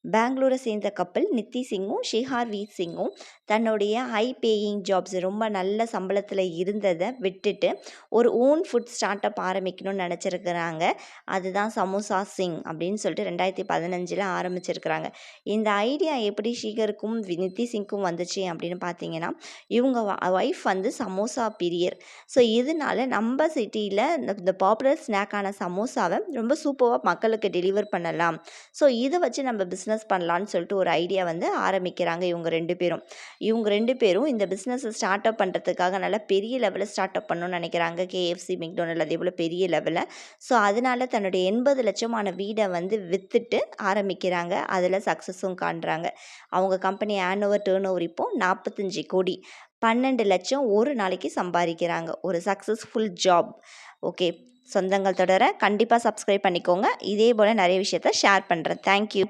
பெங்களூரை சேர்ந்த கப்பல் நித்தி சிங்கும் ஷிஹார்வீர் சிங்கும் தன்னுடைய ஹை பேயிங் ஜாப்ஸ் ரொம்ப நல்ல சம்பளத்தில் இருந்ததை விட்டுட்டு ஒரு ஓன் ஃபுட் ஸ்டார்ட் அப் ஆரம்பிக்கணும்னு நினச்சிருக்கிறாங்க. அதுதான் சமோசா சிங் அப்படின்னு சொல்லிட்டு 2015 ஆரம்பிச்சிருக்கிறாங்க. இந்த ஐடியா எப்படி ஷிகருக்கும் நித்தி சிங்க்கும் வந்துச்சு அப்படின்னு பார்த்தீங்கன்னா, இவங்க ஒய்ஃப் வந்து சமோசா பிரியர். ஸோ இதனால நம்ம சிட்டியில் இந்த பாப்புலர் ஸ்நாக்கான சமோசாவை ரொம்ப சூப்பராக மக்களுக்கு டெலிவர் பண்ணலாம். ஸோ இதை வச்சு நம்ம பிஸ்னஸ் பண்ணலான்னு சொல்லிட்டு ஒரு ஐடியா வந்து ஆரம்பிக்கிறாங்க இவங்க 2 பேரும். இவங்க 2 பேரும் இந்த பிஸ்னஸை ஸ்டார்ட் அப் பண்ணுறதுக்காக நல்லா பெரிய லெவலில் ஸ்டார்ட் அப் பண்ணணும்னு நினைக்கிறாங்க. கேஎஃப்சி, மெக்டொனால்ட் அதே போல் பெரிய லெவலில். ஸோ அதனால தன்னுடைய 80 லட்சமான வீடை வந்து விற்றுட்டு ஆரம்பிக்கிறாங்க. அதில் சக்ஸஸும் காண்றாங்க. அவங்க கம்பெனி டேர்ன் ஓவர் இப்போ 45 கோடி, 12 லட்சம் ஒரு நாளைக்கு சம்பாதிக்கிறாங்க. ஒரு சக்ஸஸ்ஃபுல் ஜாப். ஓகே, சொந்தங்கள் தொடர கண்டிப்பாக சப்ஸ்கிரைப் பண்ணிக்கோங்க. இதே போல் நிறைய விஷயத்த ஷேர் பண்ணுறேன். தேங்க்யூ.